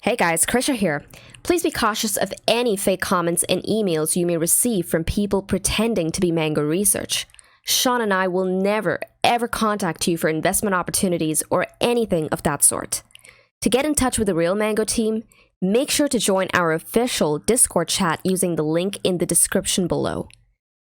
Hey guys, Krisha here. Please be cautious of any fake comments and emails you may receive from people pretending to be Mango Research. Sean and I will never, ever contact you for investment opportunities or anything of that sort. To get in touch with the real Mango team, make sure to join our official Discord chat using the link in the description below.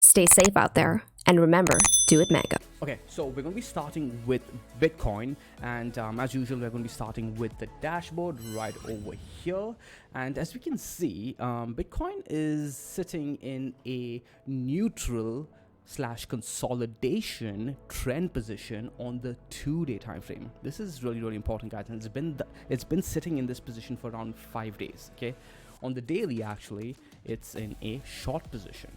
Stay safe out there, and remember, do it Mango. Okay, so we're going to be starting with Bitcoin, and as usual, we're going to be starting with the dashboard right over here. And as we can see, Bitcoin is sitting in a neutral / consolidation trend position on the 2-day time frame. This is really important, guys, and it's been sitting in this position for around 5 days. Okay, on the daily, actually, it's in a short position.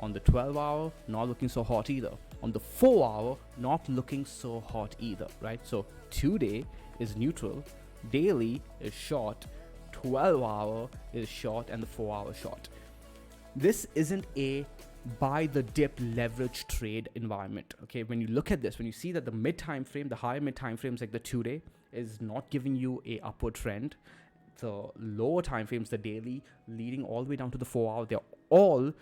On the 12-hour, not looking so hot either. On the 4-hour, not looking so hot either, right? So 2-day is neutral, daily is short, 12-hour is short, and the 4-hour short. This isn't a buy the dip leverage trade environment. Okay, when you look at this, when you see that the mid time frame, the higher mid time frames like the 2-day is not giving you a upward trend, the lower time frames, the daily leading all the way down to the 4-hour, they're all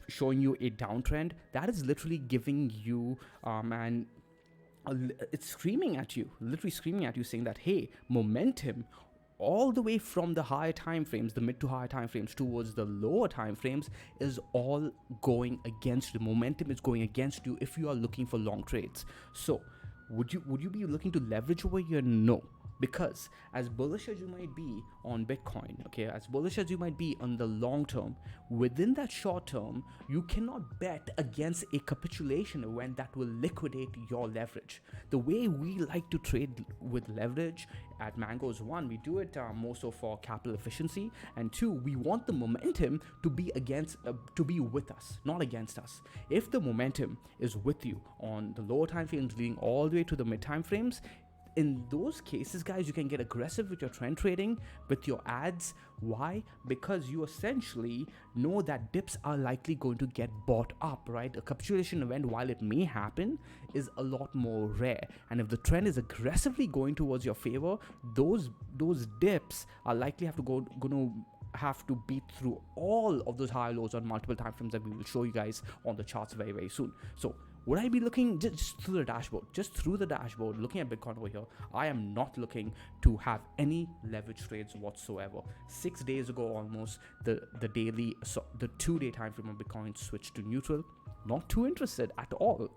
showing you a downtrend. That is literally giving you it's screaming at you, literally screaming at you, saying that, hey, momentum all the way from the higher time frames, the mid to higher time frames, towards the lower time frames is all going against you. The momentum is going against you if you are looking for long trades. So would you be looking to leverage over here? No. Because as bullish as you might be on Bitcoin, okay, as bullish as you might be on the long term, within that short term, you cannot bet against a capitulation event that will liquidate your leverage. The way we like to trade with leverage at Mango is, one, we do it more so for capital efficiency, and two, we want the momentum to be to be with us, not against us. If the momentum is with you on the lower time frames leading all the way to the mid time frames, in those cases, guys, you can get aggressive with your trend trading, with your ads. Why? Because you essentially know that dips are likely going to get bought up, right? A capitulation event, while it may happen, is a lot more rare. And if the trend is aggressively going towards your favor, those dips are likely have to beat through all of those high lows on multiple time frames that we will show you guys on the charts very soon. So would I be looking just through the dashboard, looking at Bitcoin over here? I am not looking to have any leverage trades whatsoever. 6 days ago, almost, the 2-day time frame of Bitcoin switched to neutral. Not too interested at all.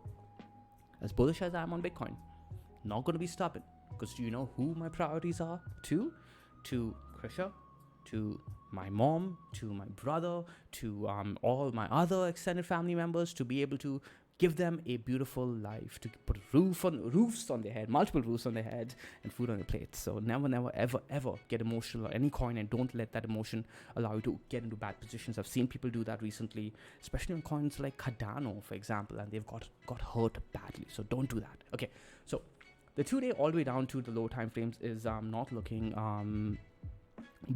As bullish as I am on Bitcoin, not going to be stubborn, because do you know who my priorities are? To Krisha, to my mom, to my brother, to all my other extended family members, to be able to give them a beautiful life, to put roofs on their head, multiple roofs on their head, and food on their plates. So never, ever get emotional on any coin, and don't let that emotion allow you to get into bad positions. I've seen people do that recently, especially on coins like Cardano, for example, and they've got hurt badly. So don't do that. Okay, so the 2-day all the way down to the low time frames is not looking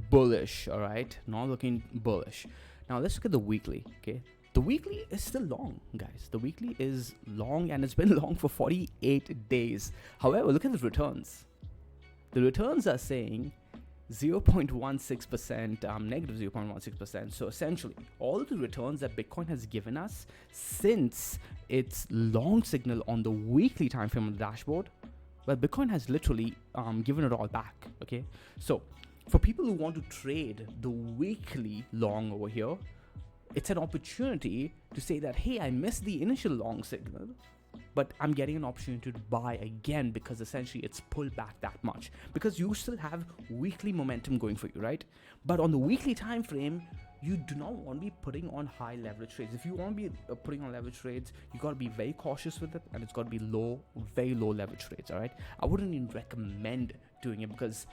bullish. All right, not looking bullish. Now let's look at the weekly. Okay, the weekly is still long, guys. The weekly is long, and it's been long for 48 days. However, look at the returns. The returns are saying 0.16%, negative 0.16%. So essentially, all the returns that Bitcoin has given us since its long signal on the weekly time frame on the dashboard, well, Bitcoin has literally given it all back. Okay, so for people who want to trade the weekly long over here, it's an opportunity to say that, hey, I missed the initial long signal, but I'm getting an opportunity to buy again, because essentially it's pulled back that much, because you still have weekly momentum going for you, right? But on the weekly time frame, you do not want to be putting on high leverage trades. If you want to be putting on leverage trades, you got to be very cautious with it, and it's got to be very low leverage trades. All right, I wouldn't even recommend doing it, because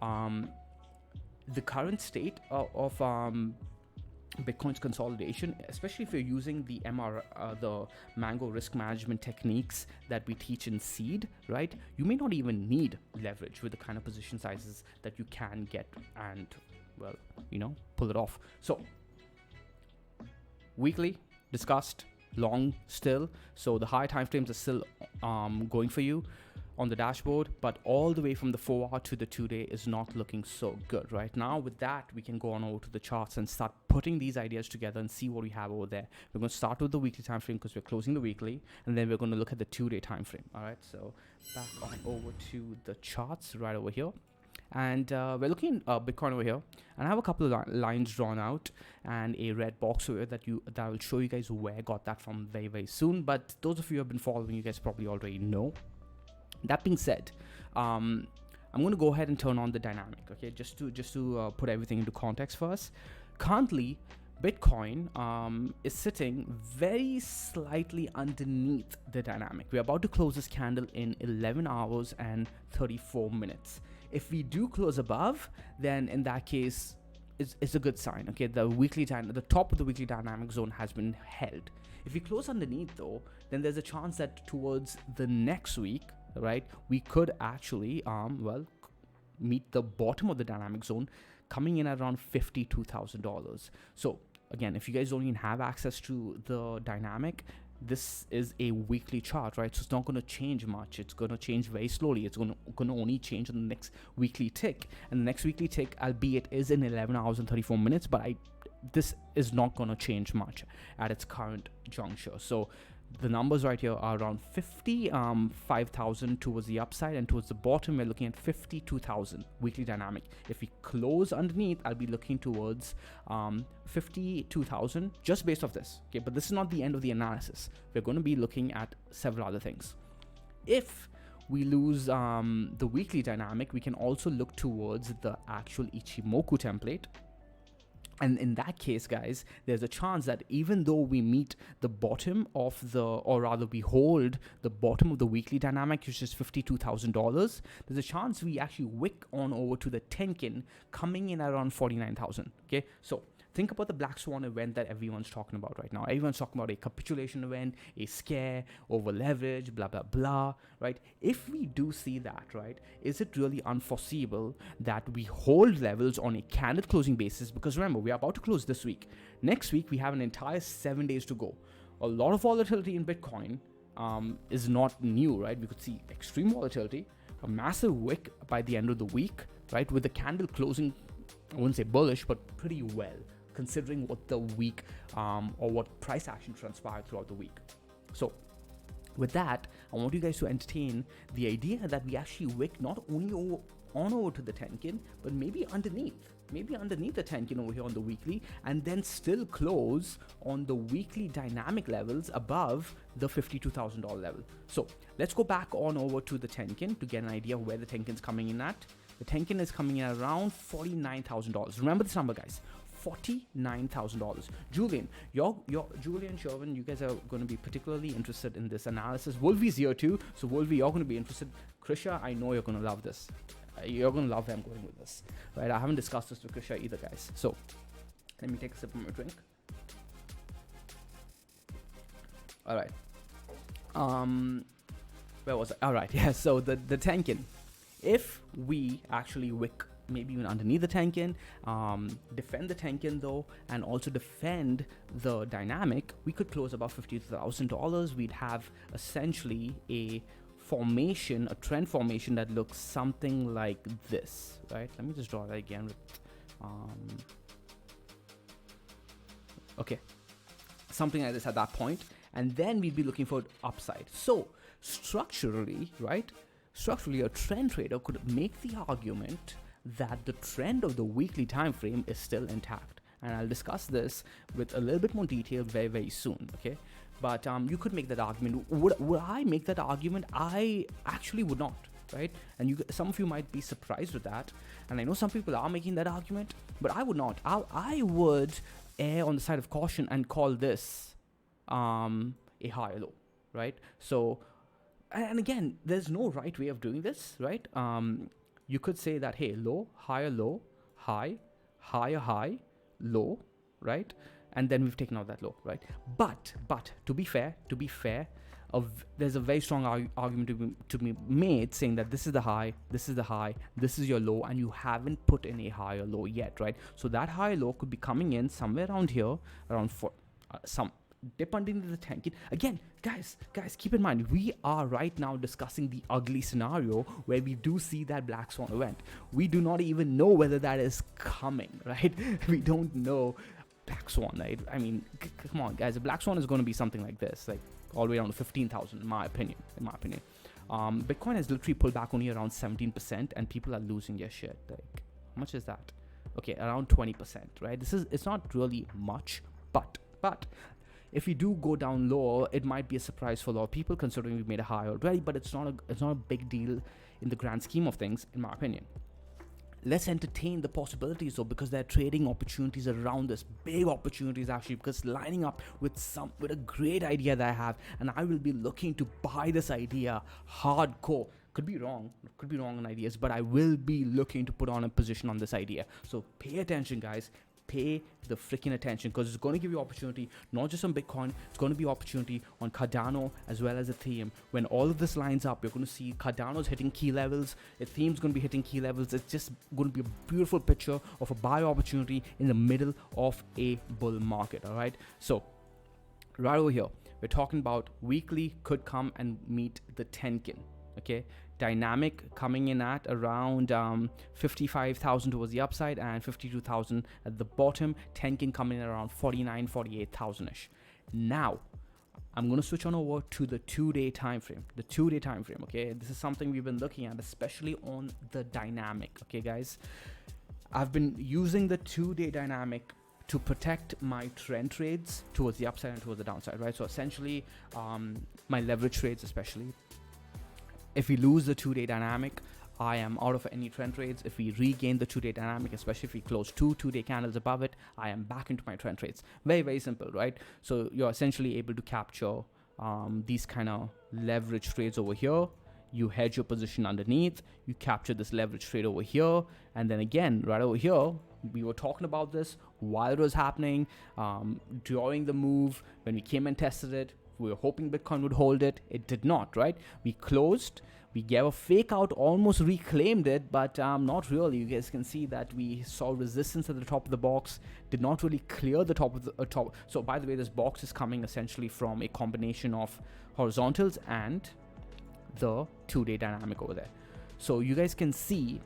the current state of Bitcoin's consolidation, especially if you're using the the Mango risk management techniques that we teach in Seed, right? You may not even need leverage with the kind of position sizes that you can get and, well, pull it off. So weekly discussed, long still. So the high time frames are still going for you. on the dashboard, but all the way from the 4-hour to the 2-day is not looking so good right now. With that, we can go on over to the charts and start putting these ideas together and see what we have over there. We're going to start with the weekly time frame because we're closing the weekly, and then we're going to look at the 2-day time frame. All right, so back on over to the charts right over here. And we're looking at Bitcoin over here, and I have a couple of lines drawn out and a red box over here that I will show you guys where I got that from very soon. But those of you who have been following, you guys probably already know. That being said, I'm going to go ahead and turn on the dynamic, okay, just to put everything into context first. Currently, Bitcoin is sitting very slightly underneath the dynamic. We're about to close this candle in 11 hours and 34 minutes. If we do close above, then in that case, it's a good sign. Okay, the top of the weekly dynamic zone has been held. If we close underneath though, then there's a chance that towards the next week, right, we could actually meet the bottom of the dynamic zone, coming in at around $52,000. So again, if you guys don't even have access to the dynamic, this is a weekly chart, right? So it's not going to change much. It's going to change very slowly. It's going to only change on the next weekly tick, and the next weekly tick, albeit is in 11 hours and 34 minutes, but this is not going to change much at its current juncture. So the numbers right here are around 55,000 towards the upside, and towards the bottom we're looking at 52,000 weekly dynamic. If we close underneath, I'll be looking towards 52,000 just based off this. Okay, but this is not the end of the analysis. We're going to be looking at several other things. If we lose the weekly dynamic, we can also look towards the actual Ichimoku template. And in that case, guys, there's a chance that even though we meet the bottom of or rather we hold the bottom of the weekly dynamic, which is $52,000, there's a chance we actually wick on over to the Tenkin, coming in around 49,000. Okay, so think about the black swan event that everyone's talking about right now. Everyone's talking about a capitulation event, a scare, over leverage, blah, blah, blah, right? If we do see that, right, is it really unforeseeable that we hold levels on a candle closing basis? Because remember, we are about to close this week. Next week, we have an entire 7 days to go. A lot of volatility in Bitcoin is not new, right? We could see extreme volatility, a massive wick by the end of the week, right? With the candle closing, I wouldn't say bullish, but pretty well, considering what the week or what price action transpired throughout the week. So with that, I want you guys to entertain the idea that we actually wick not only on over to the Tenkin, but maybe underneath the Tenkin over here on the weekly, and then still close on the weekly dynamic levels above the $52,000 level. So let's go back on over to the Tenkin to get an idea of where the Tenkin's coming in at. The Tenkin is coming in at around $49,000. Remember this number, guys. $49,000. Julian, Julian, Sherwin, you guys are going to be particularly interested in this analysis. Wolvie's here too, so Wolvie, you're going to be interested. Krisha, I know you're going to love this. You're going to love where I'm going with this, right? I haven't discussed this with Krisha either, guys. So let me take a sip of my drink. All right. Where was I? All right. Yeah. So the Tenkin, if we actually wick maybe even underneath the Tenkin, defend the Tenkin though, and also defend the dynamic, we could close about $50,000. We'd have essentially a trend formation that looks something like this, right? Let me just draw that again. Okay, something like this at that point, and then we'd be looking for upside. So structurally, right? Structurally, a trend trader could make the argument that the trend of the weekly time frame is still intact, and I'll discuss this with a little bit more detail very soon. Okay, but you could make that argument. Would I make that argument? I actually would not, right? And some of you might be surprised with that, and I know some people are making that argument, but I would not. I would err on the side of caution and call this a higher low, right? So, and again, there's no right way of doing this, right? You could say that, hey, low, higher low, high, higher high, low, right? And then we've taken out that low, right? But to be fair, there's a very strong argument to be made saying that this is the high, this is your low, and you haven't put in a higher low yet, right? So that higher low could be coming in somewhere around here, around dip underneath the 10K. Again, guys, keep in mind, we are right now discussing the ugly scenario where we do see that black swan event. We do not even know whether that is coming, right? We don't know black swan, right? I mean, come on, guys. A black swan is going to be something like this, like all the way down to 15,000, in my opinion. Bitcoin has literally pulled back only around 17%, and people are losing their shit. Like, how much is that? Okay, around 20%, right? It's not really much, but if we do go down lower, it might be a surprise for a lot of people, considering we made a high already. But it's not a big deal in the grand scheme of things, in my opinion. Let's entertain the possibilities though, because there are trading opportunities around this, big opportunities actually, because lining up with a great idea that I have, and I will be looking to buy this idea hardcore. Could be wrong on ideas, but I will be looking to put on a position on this idea. So pay attention, guys. Pay the freaking attention, because it's going to give you opportunity not just on Bitcoin. It's going to be opportunity on Cardano as well as Ethereum. When all of this lines up, you're going to see Cardano's hitting key levels, Ethereum's going to be hitting key levels. It's just going to be a beautiful picture of a buy opportunity in the middle of a bull market. All right, so right over here, we're talking about weekly could come and meet the Tenkin. Okay, dynamic coming in at around 55,000 towards the upside and 52,000 at the bottom. Tenkin coming in around 48,000 ish. Now I'm going to switch on over to the 2-day time frame. Okay, this is something we've been looking at, especially on the dynamic. Okay, guys, I've been using the 2-day dynamic to protect my trend trades towards the upside and towards the downside, right? So essentially, my leverage trades, especially. If we lose the 2-day dynamic, I am out of any trend trades. If we regain the 2-day dynamic, especially if we close 2-day candles above it, I am back into my trend trades. Very, very simple, right? So you're essentially able to capture these kind of leverage trades over here. You hedge your position underneath, you capture this leverage trade over here, and then again, right over here, we were talking about this while it was happening, during the move, when we came and tested it. We were hoping Bitcoin would hold it. It did not, right? We closed. We gave a fake out, almost reclaimed it, but not really. You guys can see that we saw resistance at the top of the box. Did not really clear the top of the top. So by the way, this box is coming essentially from a combination of horizontals and the 2-day dynamic over there. So you guys can see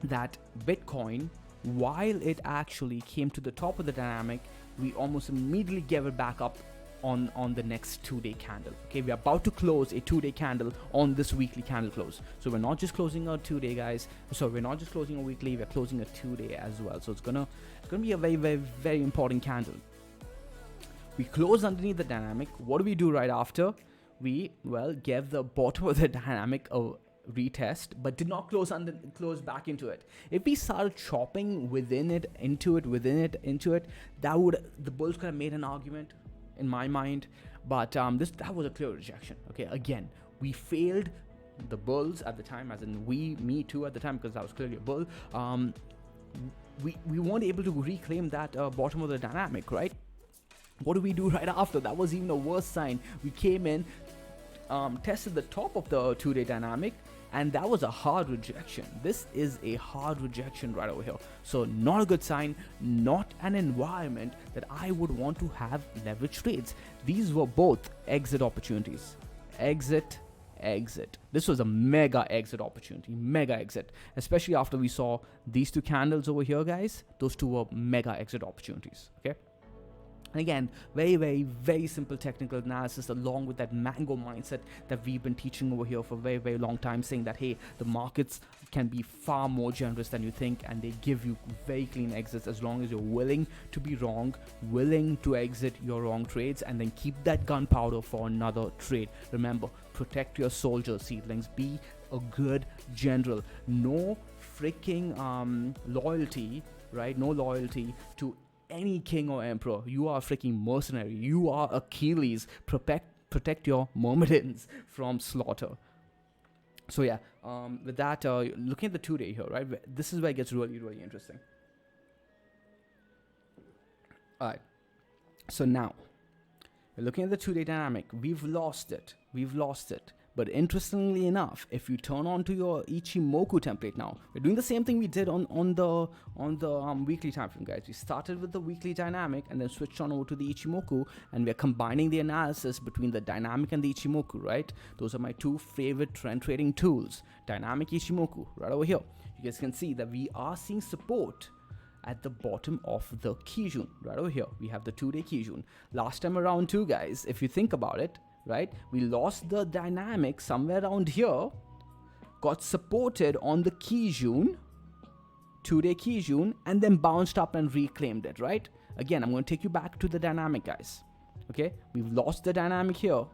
that Bitcoin, while it actually came to the top of the dynamic, we almost immediately gave it back up on the next 2-day candle. Okay, we're about to close a 2-day candle on this weekly candle close. So we're not just closing a 2-day, guys. So we're not just closing a weekly, we're closing a 2-day as well. So it's gonna be a very, very, very important candle. We close underneath the dynamic. What do we do right after? We gave the bottom of the dynamic a retest, but did not close back into it. If we started chopping within it, into it, the bulls could have made an argument, in my mind, but that was a clear rejection. Okay, again, we failed the bulls at the time, as in me too at the time, because I was clearly a bull. We weren't able to reclaim that bottom of the dynamic, right? What do we do right after? That was even a worse sign. We came in, tested the top of the 2-day dynamic, and that was a hard rejection. This is a hard rejection right over here. So not a good sign, not an environment that I would want to have leverage trades. These were both exit opportunities. Exit. This was a mega exit opportunity, especially after we saw these two candles over here, guys. Those two were mega exit opportunities, okay? And again, very, very, very simple technical analysis along with that mango mindset that we've been teaching over here for a very, very long time, saying that, hey, the markets can be far more generous than you think, and they give you very clean exits as long as you're willing to be wrong, willing to exit your wrong trades, and then keep that gunpowder for another trade. Remember, protect your soldiers, seedlings. Be a good general. No freaking loyalty, right? No loyalty to any king or emperor. You are a freaking mercenary. You are Achilles. Protect your myrmidons from slaughter. So yeah, with that, looking at the 2-day here, right? This is where it gets really, really interesting. All right. So now, we're looking at the 2-day dynamic. We've lost it. But interestingly enough, if you turn on to your Ichimoku template now, we're doing the same thing we did on the weekly time frame, guys. We started with the weekly dynamic and then switched on over to the Ichimoku, and we're combining the analysis between the dynamic and the Ichimoku, right? Those are my two favorite trend trading tools, dynamic, Ichimoku, right over here. You guys can see that we are seeing support at the bottom of the Kijun, right over here. We have the 2-day Kijun. Last time around too, guys, if you think about it, right, we lost the dynamic somewhere around here, got supported on the Kijun, 2-day Kijun, and then bounced up and reclaimed it, right? Again, I'm going to take you back to the dynamic, guys. Okay, we've lost the dynamic here.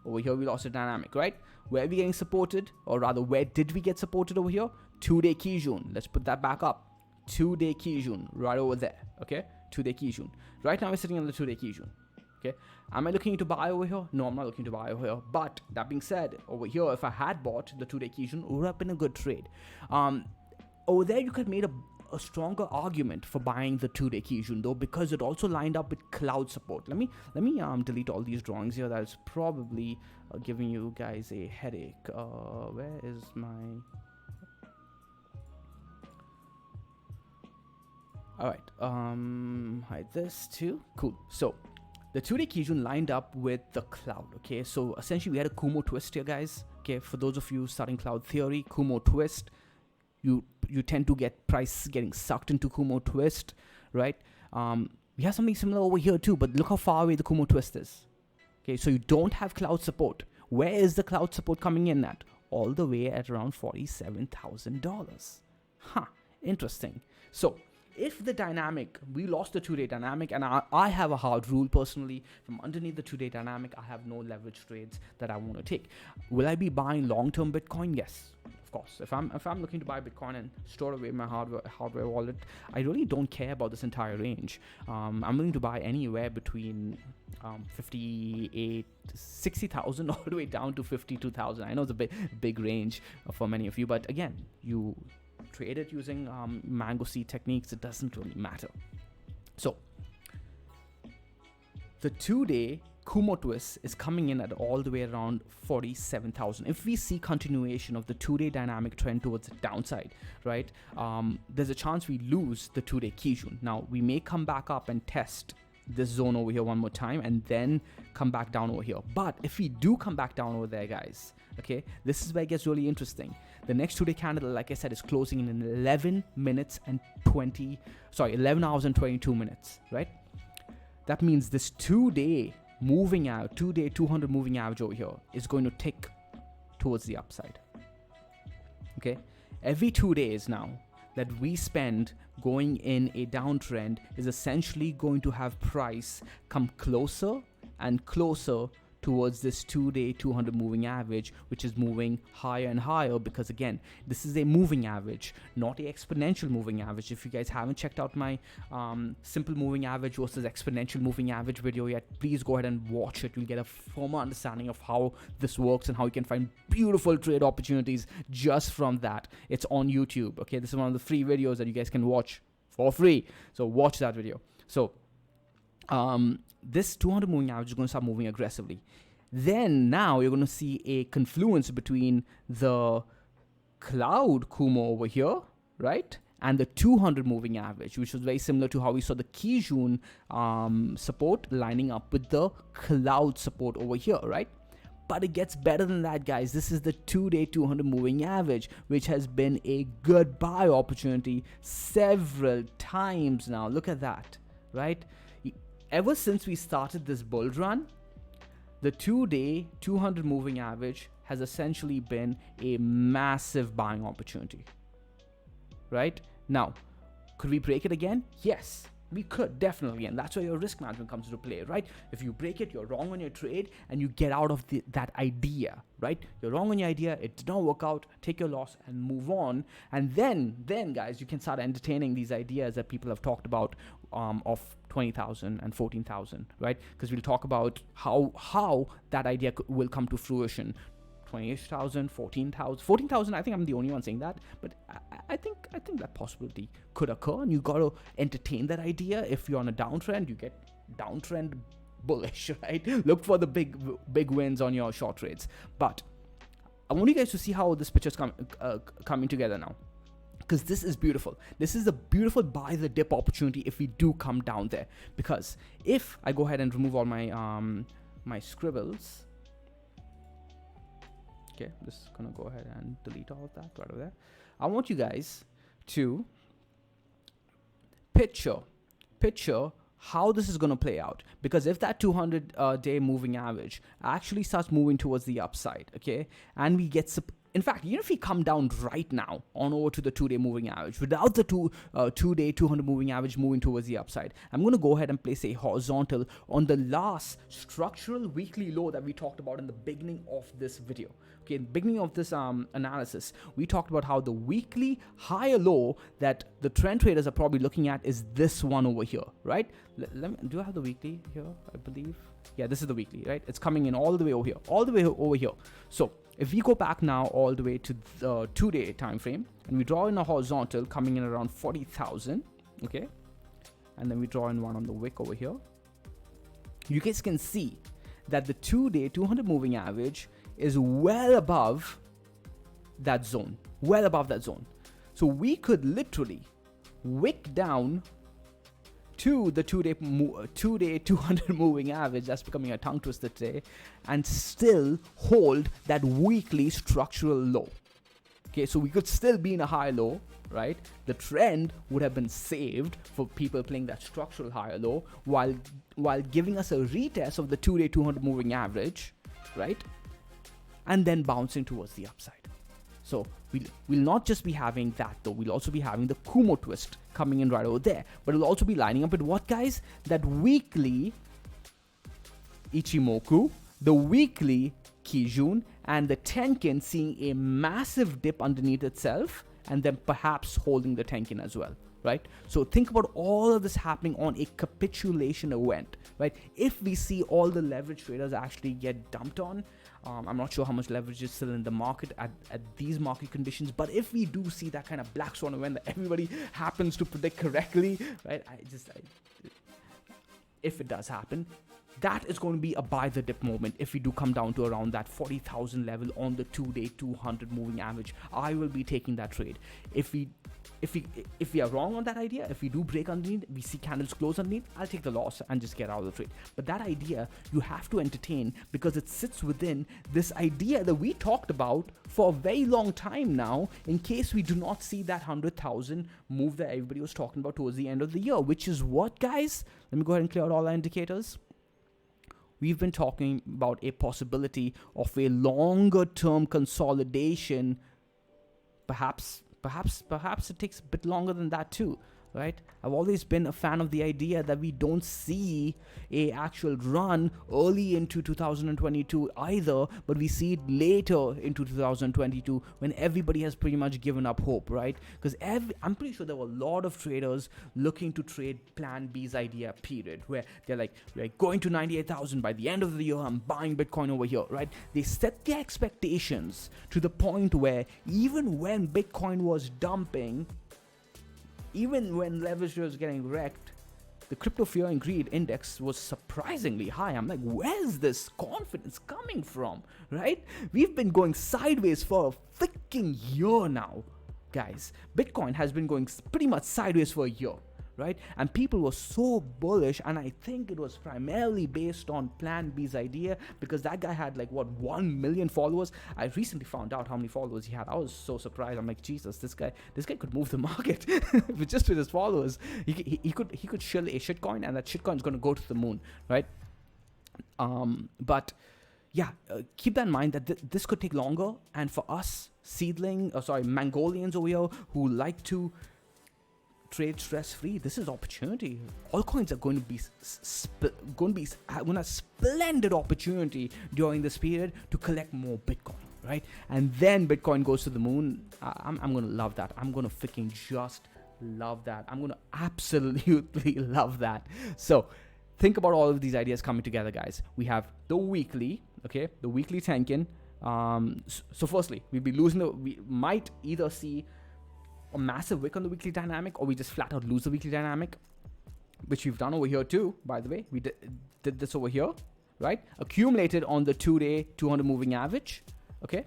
Over here, we lost the dynamic, right? Where are we getting supported? Or rather, where did we get supported over here? 2-day Kijun. Let's put that back up. 2-day Kijun, right over there. Okay, 2-day Kijun. Right now, we're sitting on the 2-day Kijun. Okay, am I looking to buy over here? No, I'm not looking to buy over here. But that being said, over here, if I had bought the 2-day Kijun, it would have been a good trade. Over there, you could have made a stronger argument for buying the 2-day Kijun though, because it also lined up with cloud support. Let me delete all these drawings here. That's probably giving you guys a headache. Where is my? All right, hide this too. Cool. So the 2-day Kijun lined up with the cloud. Okay, so essentially we had a Kumo twist here, guys. Okay, for those of you studying cloud theory, Kumo twist, you tend to get price getting sucked into Kumo twist, right? We have something similar over here too, but look how far away the Kumo twist is. Okay, so you don't have cloud support. Where is the cloud support coming in at? All the way at around $47,000. Huh, interesting. So if the dynamic, we lost the 2-day dynamic, and I have a hard rule personally, from underneath the 2-day dynamic, I have no leverage trades that I want to take. Will I be buying long-term Bitcoin? Yes, of course. If I'm looking to buy Bitcoin and store away my hardware wallet, I really don't care about this entire range. I'm willing to buy anywhere between 60,000 all the way down to 52,000. I know it's a big range for many of you, but again, you trade it using mango seed techniques. It doesn't really matter. So the 2-day Kumo twist is coming in at all the way around 47,000. If we see continuation of the 2-day dynamic trend towards the downside, right, there's a chance we lose the 2-day Kijun. Now we may come back up and test this zone over here one more time and then come back down over here. But if we do come back down over there, guys, okay, this is where it gets really interesting. The next 2-day candle, like I said, is closing in 11 hours and 22 minutes, right? That means this 2-day 200 moving average over here is going to tick towards the upside. Okay, every 2 days now that we spend going in a downtrend is essentially going to have price come closer and closer towards this 2-day 200 moving average, which is moving higher and higher, because again, this is a moving average, not a exponential moving average. If you guys haven't checked out my simple moving average versus exponential moving average video yet, please go ahead and watch it. You'll get a firmer understanding of how this works and how you can find beautiful trade opportunities just from that. It's on YouTube. Okay, this is one of the free videos that you guys can watch for free, so watch that video. So this 200 moving average is going to start moving aggressively. Then now you're going to see a confluence between the cloud Kumo over here, right, and the 200 moving average, which was very similar to how we saw the Kijun support lining up with the cloud support over here, right? But it gets better than that, guys. This is the 2-day 200 moving average, which has been a good buy opportunity several times now. Look at that, right? Ever since we started this bull run, the 2-day 200 moving average has essentially been a massive buying opportunity, right? Now, could we break it again? Yes, we could, definitely. And that's where your risk management comes into play, right? If you break it, you're wrong on your trade and you get out of that idea, right? You're wrong on your idea, it did not work out, take your loss and move on. And then guys, you can start entertaining these ideas that people have talked about of 20,000 and 14,000, right? Because we'll talk about how that idea will come to fruition. 28,000, 14,000. 14,000, I think I'm the only one saying that, but I think that possibility could occur, and you got to entertain that idea. If you're on a downtrend, you get downtrend bullish, right? Look for the big wins on your short trades. But I want you guys to see how this picture's coming together now, because this is beautiful. This is a beautiful buy the dip opportunity if we do come down there. Because if I go ahead and remove all my my scribbles, okay, I'm just gonna go ahead and delete all of that right over there. I want you guys to picture how this is going to play out, because if that 200 day moving average actually starts moving towards the upside, okay, and we get in fact, even if we come down right now on over to the 2-day moving average without the 2-day 200 moving average moving towards the upside, I'm going to go ahead and place a horizontal on the last structural weekly low that we talked about in the beginning of this video. Okay, in the beginning of this analysis, we talked about how the weekly higher low that the trend traders are probably looking at is this one over here, right? Let me, do I have the weekly here? I believe. Yeah, this is the weekly, right? It's coming in all the way over here, all the way over here. So if we go back now all the way to the 2-day time frame and we draw in a horizontal coming in around 40,000, okay, and then we draw in one on the wick over here, you guys can see that the 2-day 200 moving average is well above that zone, So we could literally wick down to the 2-day 200 moving average, that's becoming a tongue twister today, and still hold that weekly structural low. Okay, so we could still be in a high low, right? The trend would have been saved for people playing that structural higher low while giving us a retest of the 2-day 200 moving average, right? And then bouncing towards the upside. So we'll not just be having that though, we'll also be having the Kumo twist coming in right over there. But it'll also be lining up with what, guys? That weekly Ichimoku, the weekly Kijun, and the Tenkin seeing a massive dip underneath itself and then perhaps holding the Tenkin as well, right? So think about all of this happening on a capitulation event, right? If we see all the leverage traders actually get dumped on, I'm not sure how much leverage is still in the market at these market conditions, but if we do see that kind of black swan event that everybody happens to predict correctly, right? If it does happen, that is going to be a buy the dip moment. If we do come down to around that 40,000 level on the 2-day 200 moving average, I will be taking that trade. If we are wrong on that idea, if we do break underneath, we see candles close underneath, I'll take the loss and just get out of the trade. But that idea you have to entertain, because it sits within this idea that we talked about for a very long time now, in case we do not see that 100,000 move that everybody was talking about towards the end of the year, which is what, guys? Let me go ahead and clear out all our indicators. We've been talking about a possibility of a longer term consolidation. Perhaps it takes a bit longer than that too, right? I've always been a fan of the idea that we don't see a actual run early into 2022 either, but we see it later into 2022 when everybody has pretty much given up hope, right? Because I'm pretty sure there were a lot of traders looking to trade Plan B's idea period, where they're like, we're going to 98,000 by the end of the year, I'm buying Bitcoin over here, right? They set their expectations to the point where even when Bitcoin was dumping, even when leverage was getting wrecked, the crypto fear and greed index was surprisingly high. I'm like, where's this confidence coming from, right? We've been going sideways for a freaking year now, guys. Bitcoin has been going pretty much sideways for a year, right? And people were so bullish, and I think it was primarily based on Plan B's idea, because that guy had like 1 million followers. I recently found out how many followers he had. I was so surprised. I'm like, Jesus, this guy could move the market with just with his followers. He could shill a shitcoin, and that shitcoin is going to go to the moon, right? But yeah, keep that in mind that this could take longer, and for us Mongolians over here who like to trade stress-free, this is opportunity. All coins are going to be a splendid opportunity during this period to collect more Bitcoin, right? And then Bitcoin goes to the moon. I'm going to love that. I'm going to freaking just love that. I'm going to absolutely love that. So think about all of these ideas coming together, guys. We have the weekly, okay, the weekly Tenkin. So firstly, we might either see a massive wick on the weekly dynamic, or we just flat out lose the weekly dynamic, which we've done over here too, by the way. We did this over here, right? Accumulated on the 2-day 200 moving average, okay?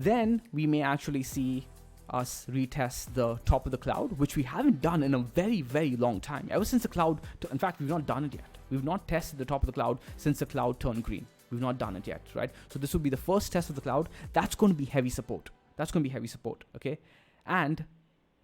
then we may actually see us retest the top of the cloud, which we haven't done in a very, very long time. Ever since the cloud, in fact, we've not done it yet. We've not tested the top of the cloud since the cloud turned green. We've not done it yet, right? So this will be the first test of the cloud. That's going to be heavy support. Okay? And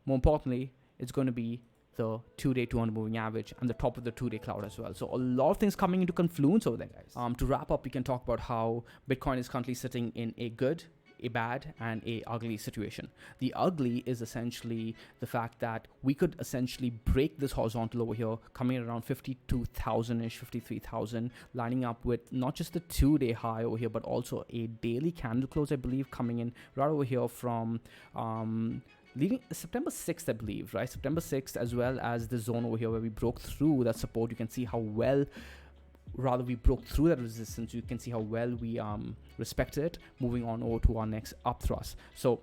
more importantly, it's going to be the 2-day 200 moving average and the top of the 2-day cloud as well. So a lot of things coming into confluence over there, guys. To wrap up, we can talk about how Bitcoin is currently sitting in a good, a bad, and a ugly situation. The ugly is essentially the fact that we could essentially break this horizontal over here, coming in around 52,000-ish, 53,000, lining up with not just the 2-day high over here, but also a daily candle close, I believe, coming in right over here from leaving September 6th, I believe, right? September 6th, as well as the zone over here where we broke through that support. You can see how well, rather we broke through that resistance. You can see how well we respected it, moving on over to our next up thrust. So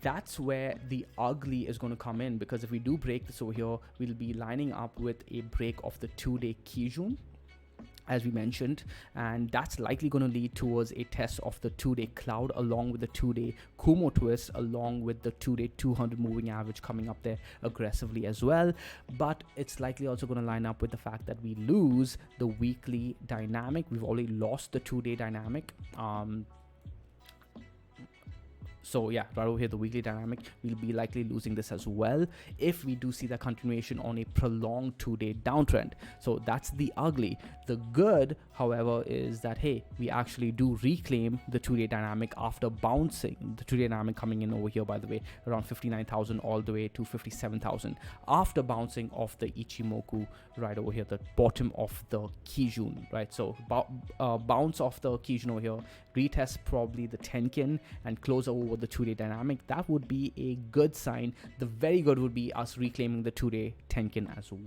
that's where the ugly is going to come in, because if we do break this over here, we'll be lining up with a break of the 2-day key zone, as we mentioned, and that's likely going to lead towards a test of the 2-day cloud, along with the 2-day Kumo twist, along with the 2-day 200 moving average coming up there aggressively as well. But it's likely also going to line up with the fact that we lose the weekly dynamic. We've already lost the 2-day dynamic. So yeah, right over here, the weekly dynamic, we'll be likely losing this as well if we do see that continuation on a prolonged 2-day downtrend. So that's the ugly. The good, however, is that, hey, we actually do reclaim the 2-day dynamic after bouncing. The 2-day dynamic coming in over here, by the way, around 59,000 all the way to 57,000 after bouncing off the Ichimoku right over here, the bottom of the Kijun, right? So bounce off the Kijun over here, retest probably the Tenkin and close over the 2-day dynamic. That would be a good sign. The very good would be us reclaiming the 2-day Tenkin as well.